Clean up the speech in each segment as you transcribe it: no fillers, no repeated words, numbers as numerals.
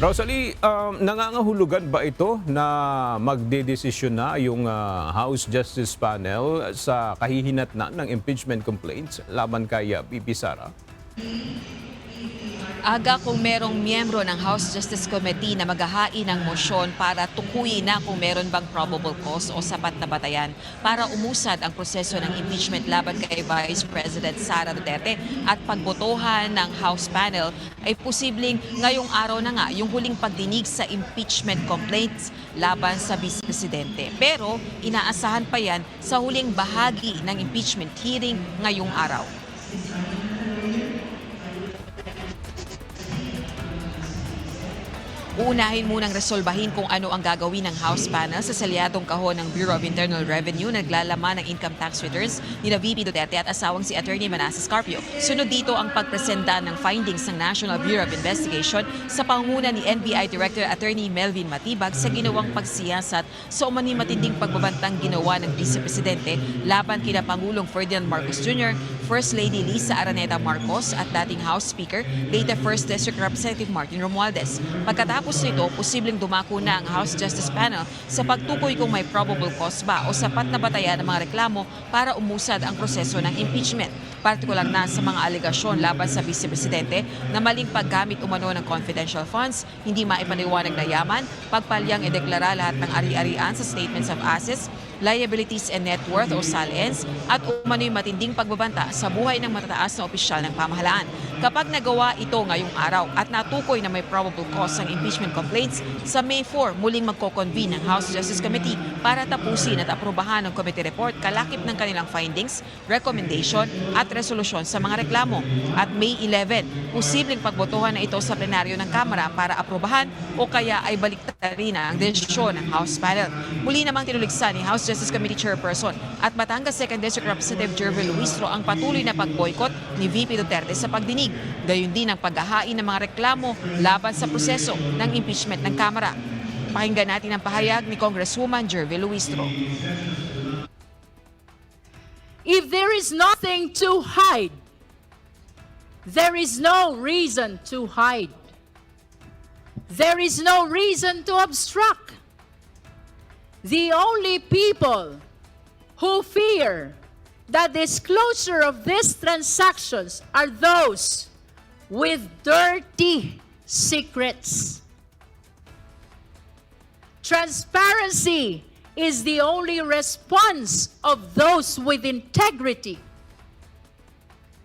Rosalie, nangangahulugan ba ito na magdedesisyon na yung House Justice Panel sa kahihinatnan ng impeachment complaints laban kay VP Sara? Aga kung merong miyembro ng House Justice Committee na maghahain ng mosyon para tukuyin na kung meron bang probable cause o sapat na batayan para umusad ang proseso ng impeachment laban kay Vice President Sara Duterte at pagbotohan ng House panel ay posibleng ngayong araw na nga yung huling pagdinig sa impeachment complaints laban sa Vice Presidente. Pero inaasahan pa yan sa huling bahagi ng impeachment hearing ngayong araw. Uunahin munang resolbahin kung ano ang gagawin ng House panel sa salyadong kahon ng Bureau of Internal Revenue na naglalaman ng income tax returns ni VP Duterte at asawang si Attorney Manasseh Carpio. Sunod dito ang pagpresenta ng findings ng National Bureau of Investigation sa pangunguna ni NBI Director Attorney Melvin Matibag sa ginawang pagsiyasat sa umano'y matinding pagbabantang ginawa ng Vice Presidente laban kina Pangulong Ferdinand Marcos Jr., First Lady Lisa Araneta Marcos at dating House Speaker, later First District Representative Martin Romualdez. Pagkatapos nito, posibleng dumako na ang House Justice Panel sa pagtukoy kung may probable cause ba o sapat na batayan ng mga reklamo para umusad ang proseso ng impeachment. Partikular na sa mga alegasyon laban sa Vice Presidente na maling paggamit umano ng confidential funds, hindi maipaliwanag na yaman, pagpalyang ideklara lahat ng ari-arian sa Statements of Assets, Liabilities and Net Worth o SALNs at umano'y matinding pagbabanta sa buhay ng matataas na opisyal ng pamahalaan. Kapag nagawa ito ngayong araw at natukoy na may probable cause ang impeachment complaints, sa May 4 muling magko-convene ng House Justice Committee para tapusin at aprobahan ng committee report kalakip ng kanilang findings, recommendation at resolusyon sa mga reklamo. At May 11, posibleng pagbotohan na ito sa plenaryo ng Kamara para aprobahan o kaya ay baliktarin na ang desisyon ng House panel. Muli namang tinuligsan ni House Justice Committee Chairperson at Batangas 2nd District Representative Jervil Luistro ang patuloy na pagboykot ni VP Duterte sa pagdinig. Gayon din ang paghahain ng mga reklamo laban sa proseso ng impeachment ng Kamara. Pakinggan natin ang pahayag ni Congresswoman Jervil Luistro. If there is nothing to hide, there is no reason to hide. There is no reason to obstruct. The only people who fear the disclosure of these transactions are those with dirty secrets. Transparency is the only response of those with integrity.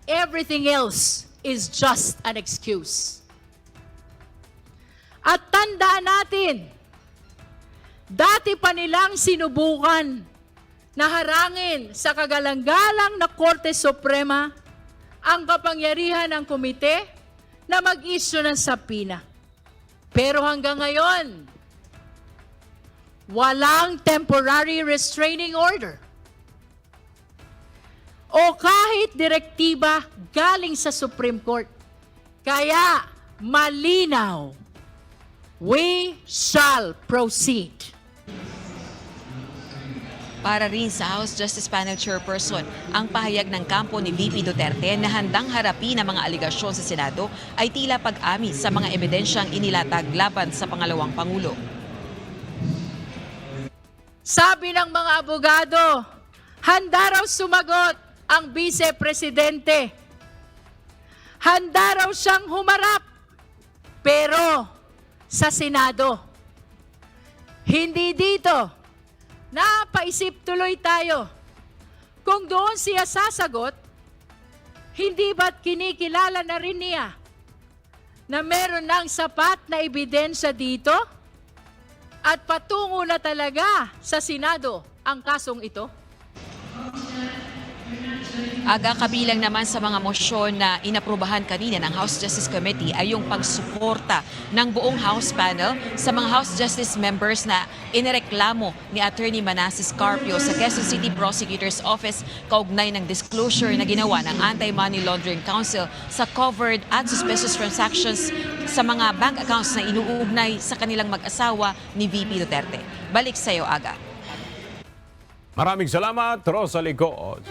Everything else is just an excuse. At tandaan natin, dati pa nilang sinubukan na harangin sa kagalang-galang na Korte Suprema ang kapangyarihan ng komite na mag-issue ng subpoena. Pero hanggang ngayon, walang temporary restraining order o kahit direktiba galing sa Supreme Court. Kaya malinaw, we shall proceed. Para rin sa House Justice Panel Chairperson, ang pahayag ng kampo ni VP Duterte na handang harapin ang mga aligasyon sa Senado ay tila pag-amin sa mga ebidensyang inilatag laban sa pangalawang Pangulo. Sabi ng mga abogado, handa raw sumagot ang Vice Presidente. Handa raw siyang humarap, pero sa Senado. Hindi dito. Napaisip tuloy tayo. Kung doon siya sasagot, hindi ba't kinikilala na rin niya na meron ng sapat na ebidensya dito at patungo na talaga sa Senado ang kasong ito? Aga kabilang naman sa mga mosyon na inaprubahan kanina ng House Justice Committee ay yung pagsuporta ng buong House panel sa mga House Justice members na inireklamo ni Attorney Manasseh Carpio sa Quezon City Prosecutor's Office kaugnay ng disclosure na ginawa ng Anti-Money Laundering Council sa covered at suspicious transactions sa mga bank accounts na inuugnay sa kanilang mag-asawa ni VP Duterte. Balik sa iyo, Aga. Maraming salamat, Rosalie Good.